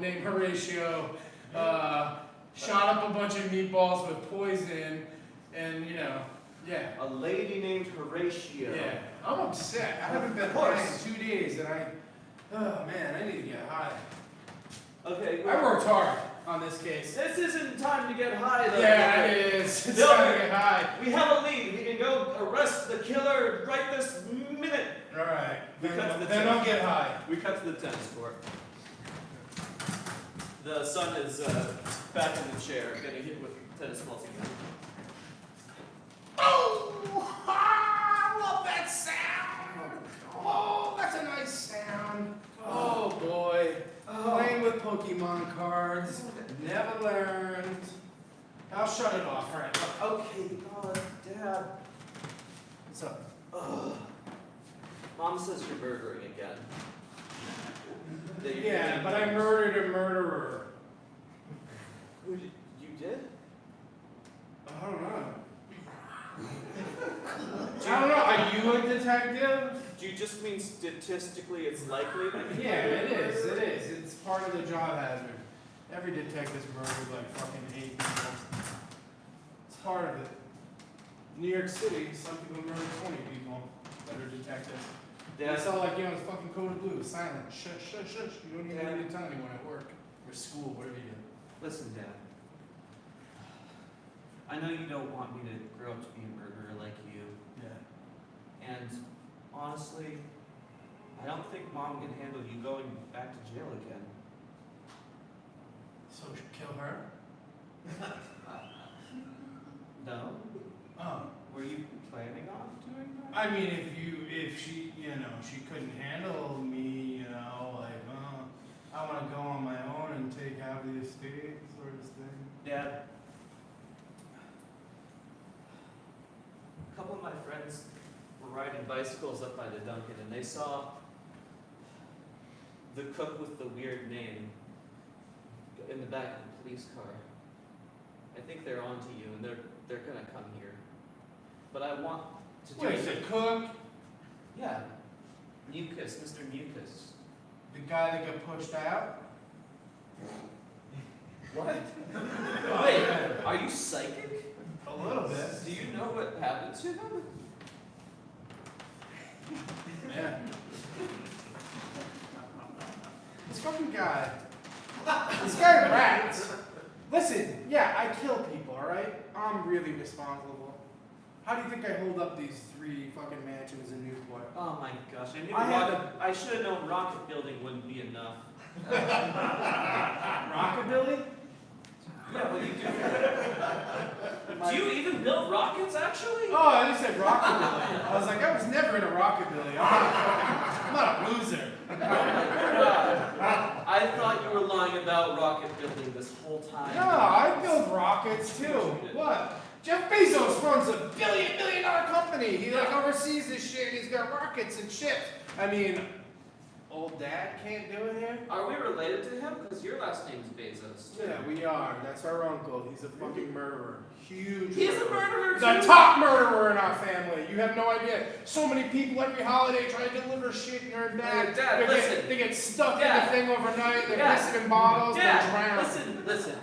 E: named Horatio, shot up a bunch of meatballs with poison, and yeah.
C: A lady named Horatio.
E: Yeah, I'm upset. I haven't been
C: Of
E: high
C: course.
E: in 2 days, and oh man, I need to get high.
C: Okay.
E: I worked hard on this case.
C: This isn't time to get high though.
E: Yeah, it is. It's
C: No.
E: time to get high.
C: We have a lead. We can go arrest the killer right this minute.
E: All right.
C: We cut to the
E: Then don't get high.
C: We cut to the tennis court. The son is back in the chair, getting hit with tennis balls again.
E: Oh, I love that sound. Oh, that's a nice sound. Oh boy. Playing with Pokemon cards. Never learned. I'll shut it off, right?
C: Okay, Dad.
E: What's up?
C: Ugh. Mom says you're murdering again.
E: Yeah, but I murdered a murderer.
C: Who did you did?
E: I don't know. I don't know. Are you a detective?
C: Do you just mean statistically it's likely that you
E: Yeah, it is. It is. It's part of the job hazard. Every detective's murdered like fucking 8 people. It's part of it. New York City, some people murder 20 people that are detectives.
C: Dad,
E: It's all like, it's fucking code of blue, silent, shush, shush, shush. You don't even need to tell anyone at work or school, whatever you do.
C: listen, Dad. I know you don't want me to grow up to be a murderer like you.
E: Yeah.
C: And honestly, I don't think Mom can handle you going back to jail again.
E: So we should kill her?
C: No?
E: Oh.
C: Were you planning on doing that?
E: I mean, if she couldn't handle me, like, I want to go on my own and take half the estate, sort of thing.
C: Dad, a couple of my friends were riding bicycles up by the Dunkin' and they saw the cook with the weird name in the back of the police car. I think they're onto you and they're gonna come here. But I want to do
E: Wait, the cook?
C: Yeah. Mucus, Mr. Mucus.
E: The guy that got pushed out?
C: What?
E: Oh,
C: Wait,
E: man.
C: are you psychic?
E: A little bit.
C: Do you know what happened to them?
E: Yeah. This fucking guy. This guy rats. Listen, yeah, I kill people, alright? I'm really responsible. How do you think I hold up these 3 fucking mansions in Newport?
C: Oh my gosh, I knew
E: I
C: I should have known rocket building wouldn't be enough.
E: Rockabilly?
C: Yeah, what do you do? Do you even build rockets, actually?
E: Oh, I just said rockabilly. I was like, I was never in a rockabilly. I'm not a loser.
C: Oh my god. I thought you were lying about rocket building this whole time.
E: No, I build rockets too. What? Jeff Bezos runs a billion-dollar company. He like oversees this shit and he's got rockets and ships. I mean, old dad can't do it here?
C: Are we related to him? Because your last name's Bezos. Too.
E: Yeah, we are. That's our uncle. He's a fucking murderer. Huge
C: He's a murderer
E: The
C: too?
E: top murderer in our family. You have no idea. So many people every holiday try to deliver shit in your bag.
C: Dad, listen.
E: They get stuck
C: Dad.
E: in the thing overnight. They're
C: Dad.
E: missing in bottles. They
C: Dad,
E: drown.
C: listen.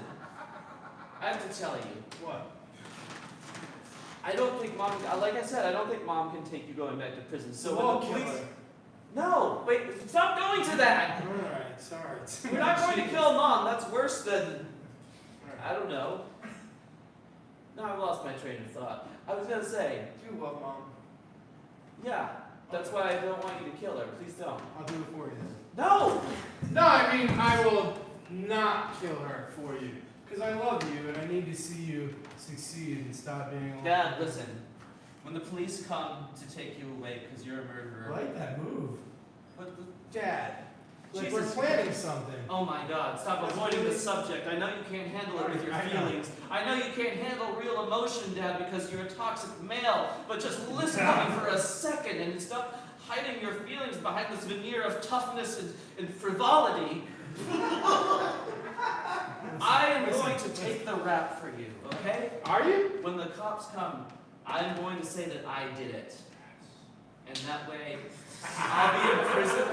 C: I have to tell you.
E: What?
C: I don't think mom, like I said, I don't think mom can take you going back to prison. So
E: We'll
C: when the
E: kill
C: police...
E: her.
C: No, wait, stop going to that!
E: Alright, sorry.
C: We're not going to kill mom, that's worse than... I don't know. No, I lost my train of thought. I was gonna say,
E: Do what, Mom?
C: yeah, that's why I don't want you to kill her. Please don't.
E: I'll do it for you.
C: No!
E: No, I mean, I will not kill her for you. Because I love you and I need to see you succeed and stop being alone.
C: Dad, listen. When the police come to take you away because you're a murderer...
E: I like that move.
C: But the,
E: Dad, like
C: Jesus.
E: we're planning something.
C: oh my God, stop avoiding the subject. I know you can't handle it with your
E: I know.
C: feelings. I know you can't handle real emotion, Dad, because you're a toxic male. But just listen to me for a second and stop hiding your feelings behind this veneer of toughness and frivolity. I am going to take the rap for you, okay?
E: Are you?
C: When the cops come, I'm going to say that I did it. And that way, I'll be in prison.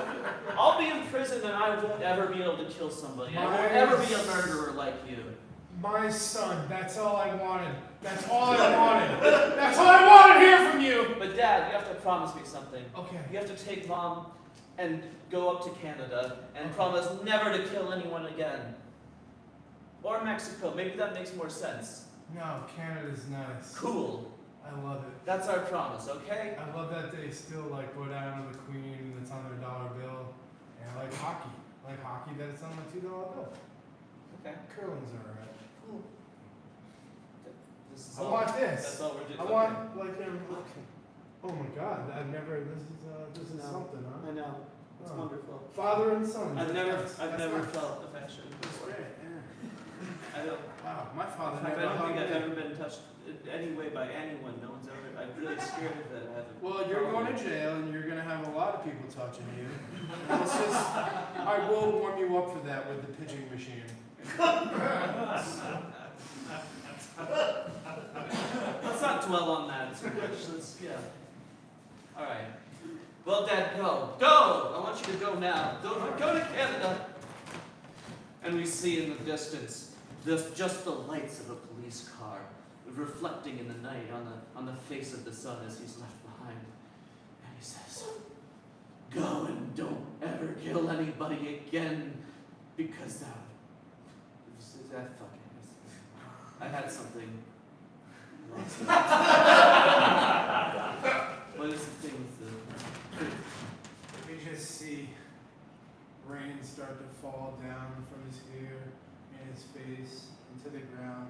C: I'll be in prison and I won't ever be able to kill somebody. I won't ever be a murderer like you.
E: My son, that's all I wanted. That's all I wanted. That's all I want to hear from you.
C: But Dad, you have to promise me something.
E: Okay.
C: You have to take Mom and go up to Canada and promise never to kill anyone again. Or Mexico, maybe that makes more sense.
E: No, Canada's nice.
C: Cool.
E: I love it.
C: That's our promise, okay?
E: I love that they still like go down to the Queen that's on their dollar bill. And I like hockey. I like hockey that it's on my $2 bill.
C: Okay.
E: Curling's alright.
C: Cool. This is
E: I
C: all,
E: want
C: that's
E: this.
C: all we're doing.
E: I want like oh my God! I've never. This is
C: No.
E: something, huh?
C: I know. It's
E: Oh.
C: wonderful.
E: Father and son.
C: I've never
E: That's
C: never
E: not-
C: felt affection
E: That's
C: before.
E: great. Yeah.
C: I don't.
E: Wow, my father
C: In fact,
E: never
C: I don't think
E: hugged
C: I've
E: me.
C: ever been touched in any way by anyone. No one's ever. I'm really scared of that. I haven't.
E: Well, you're going to jail, and you're gonna have a lot of people touching you. And it's just, I will warm you up for that with the pitching machine.
C: Let's not dwell on that too much. Let's, yeah. All right. Well, Dad, go. Go! I want you to go now. Go to Canada. And we see in the distance just the lights of a police car reflecting in the night on the face of the sun as he's left behind. And he says, "Go and don't ever kill anybody again, because that fucking. I had something. What is the thing with the?
E: We just see rain start to fall down from his hair and his face into the ground,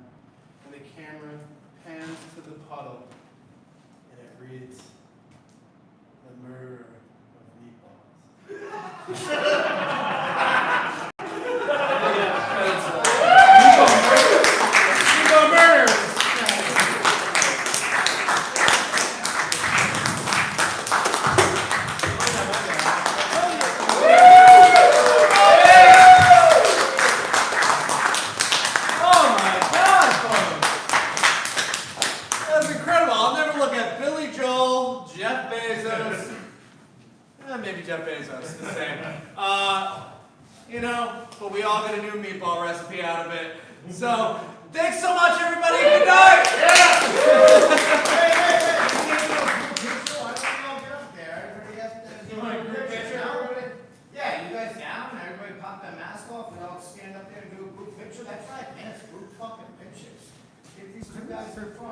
E: and the camera pans to the puddle, and it reads, "The murderer of meatballs."
A: Jeff Bezos. Maybe Jeff Bezos is the same. You know, but we all get a new meatball recipe out of it. So, thanks so much, everybody. Good night.
F: Yeah, you guys down? Everybody pop that mask off. We all stand up there and do a group picture. That's right, man. It's group fucking pictures. These two guys are fun.